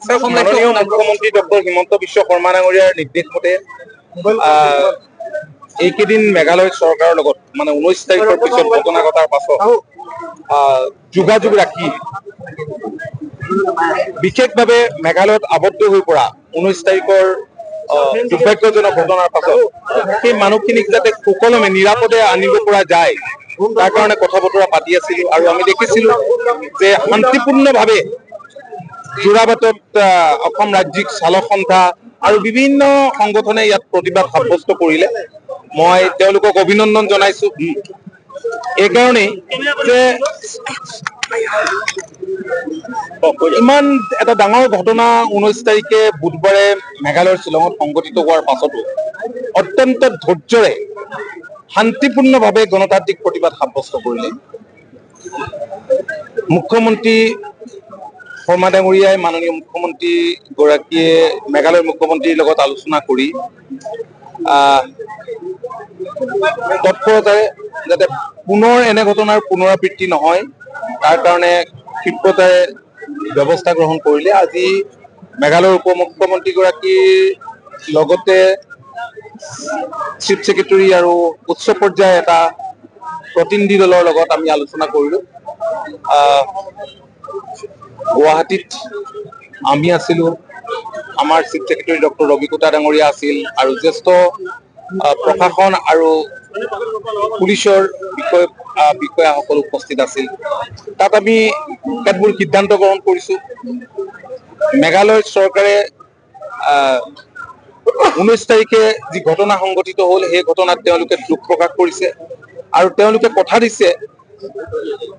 মাননীয় মুখ্যমন্ত্ৰী ডক্টৰ হিমন্ত বিশ্ব শৰ্মা ডাঙৰীয়াৰ নিৰ্দেশ মতে এইকেইদিন মেঘালয় চৰকাৰৰ লগত মানে 19 তাৰিখৰ পিছত ঘটনা ঘটাৰ পাছত যোগাযোগ ৰাখি বিশেষভাৱে মেঘালয়ত আবদ্ধ হৈ পৰা 19 তাৰিখৰ দুৰ্ভাগ্যজনক ঘটনাৰ পাছত সেই মানুহখিনিক যাতে সুকলমে নিৰাপদে আনিব পৰা যায় তাৰ কাৰণে কথা বতৰা পাতি আছিলো আৰু আমি দেখিছিলো যে শান্তিপূৰ্ণভাৱে যোৰাবাটত অসম ৰাজ্যিক চালক সন্থা আৰু বিভিন্ন সংগঠনে ইয়াত প্ৰতিবাদ সাব্যস্ত কৰিলে মই তেওঁলোকক অভিনন্দন জনাইছো এই কাৰণেই যে ইমান এটা ডাঙৰ ঘটনা 19 তাৰিখে বুধবাৰে মেঘালয়ৰ শ্বিলঙত সংঘটিত হোৱাৰ পাছতো অত্যন্ত ধৈৰ্যৰে শান্তিপূৰ্ণভাৱে গণতান্ত্ৰিক প্ৰতিবাদ সাব্যস্ত কৰিলে মুখ্যমন্ত্ৰী শৰ্মা ডাঙৰীয়াই মাননীয় মুখ্যমন্ত্ৰী গৰাকীয়ে মেঘালয়ৰ মুখ্যমন্ত্ৰীৰ লগত আলোচনা কৰি তৎপৰতাৰে যাতে পুনৰ এনে ঘটনাৰ পুনৰাবৃত্তি নহয় তাৰ কাৰণে ক্ষিপ্ৰতাৰে ব্যৱস্থা গ্ৰহণ কৰিলে আজি মেঘালয়ৰ উপ মুখ্যমন্ত্ৰী গৰাকীৰ লগতে চিফ ছেক্ৰেটাৰী আৰু উচ্চ পৰ্যায়ৰ এটা প্ৰতিনিধি দলৰ লগত আমি আলোচনা কৰিলো গুৱাহাটীত আমি আছিলো আমাৰ চিফ ছেক্ৰেটাৰী ডক্টৰ ৰবিকোটা ডাঙৰীয়া আছিল আৰু জ্যেষ্ঠ প্ৰশাসন আৰু পুলিচৰ বিষয়াসকল উপস্থিত আছিল তাত আমি কেতবোৰ সিদ্ধান্ত গ্ৰহণ কৰিছো মেঘালয় চৰকাৰে 19 তাৰিখে যি ঘটনা সংঘটিত হল সেই ঘটনাত তেওঁলোকে দুখ প্ৰকাশ কৰিছে আৰু তেওঁলোকে কথা দিছে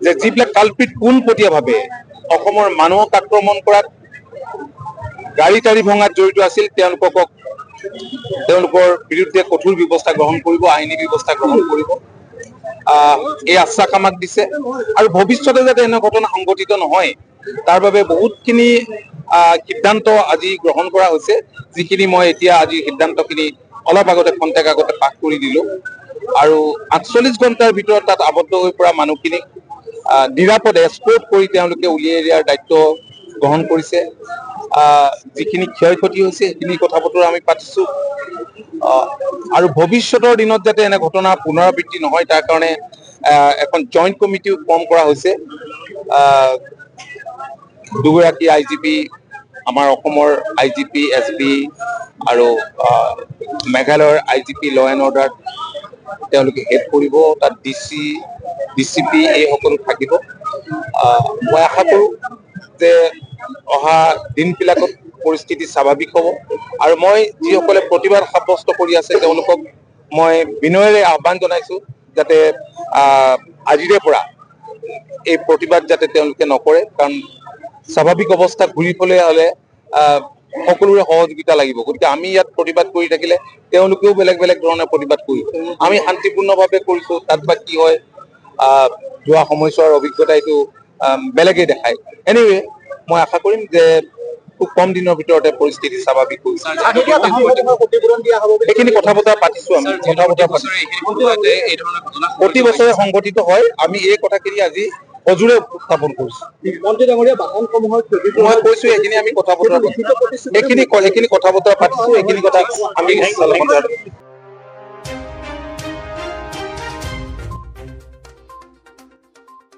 যে যিবিলাক কালপিত পোনপটীয়াভাৱে অসমৰ মানুহক আক্ৰমণ কৰাত গাড়ী তাড়ী ভঙাত জড়িত আছিল তেওঁলোকৰ বিৰুদ্ধে কঠোৰ ব্যৱস্থা গ্ৰহণ কৰিব আইনী ব্যৱস্থা গ্ৰহণ কৰিব এই আশ্বাস আমাক দিছে আৰু ভৱিষ্যতে যাতে এনে ঘটনা সংঘটিত নহয় তাৰ বাবে বহুতখিনি সিদ্ধান্ত আজি গ্ৰহণ কৰা হৈছে যিখিনি মই এতিয়া আজি সিদ্ধান্তখিনি অলপ আগতে খন্তেক আগতে পাঠ কৰি দিলো আৰু 48 ঘণ্টাৰ ভিতৰত তাত আবদ্ধ হৈ পৰা মানুহখিনিক নিৰাপদে এস্কৰ্ট কৰি তেওঁলোকে উলিয়াই দিয়াৰ দায়িত্ব গ্ৰহণ কৰিছে যিখিনি ক্ষয় ক্ষতি হৈছে সেইখিনি কথা বতৰা আমি পাতিছো আৰু ভৱিষ্যতৰ দিনত যাতে এনে ঘটনা পুনৰাবৃত্তি নহয় তাৰ কাৰণে এখন জইণ্ট কমিটিও ফৰ্ম কৰা হৈছে দুগৰাকী আইজিপি আমাৰ অসমৰ আইজিপি এছপি আৰু মেঘালয়ৰ আইজিপি ল এণ্ড অৰ্ডাৰ তেওঁলোকে হেড কৰিব তাত ডিচিপি এই সকলো থাকিব মই আশা কৰো যে অহা দিনবিলাকত পৰিস্থিতি স্বাভাৱিক হ'ব আৰু মই যিসকলে প্ৰতিবাদ সাব্যস্ত কৰি আছে তেওঁলোকক মই বিনয়েৰে আহ্বান জনাইছো যাতে আজিৰে পৰা এই প্ৰতিবাদ যাতে তেওঁলোকে নকৰে কাৰণ স্বাভাৱিক অৱস্থা ঘূৰি পলে হলে সকলোৰে সহযোগিতা লাগিব গতিকে আমি ইয়াত প্ৰতিবাদ কৰি থাকিলে তেওঁলোকেও বেলেগ বেলেগ ধৰণে প্ৰতিবাদ কৰিব আমি শান্তিপূৰ্ণভাৱে কৰিছো তাত বা কি হয় যোৱা সময়ছোৱাৰ অভিজ্ঞতা এইটো বেলেগেই দেখায় এনিৱে মই আশা কৰিম যে খুব কম দিনৰ ভিতৰতে পৰিস্থিতি স্বাভাৱিক হৈছে এইখিনি কথা বতৰা পাতিছো আমি প্ৰতি বছৰে সংঘটিত হয় আমি এই কথাখিনি আজি সজোৰে উপস্থাপন কৰিছো মই কৈছো এইখিনি আমি কথা বতৰা পাতিছো এইখিনি কথা বতৰা পাতিছো এইখিনি কথা আমি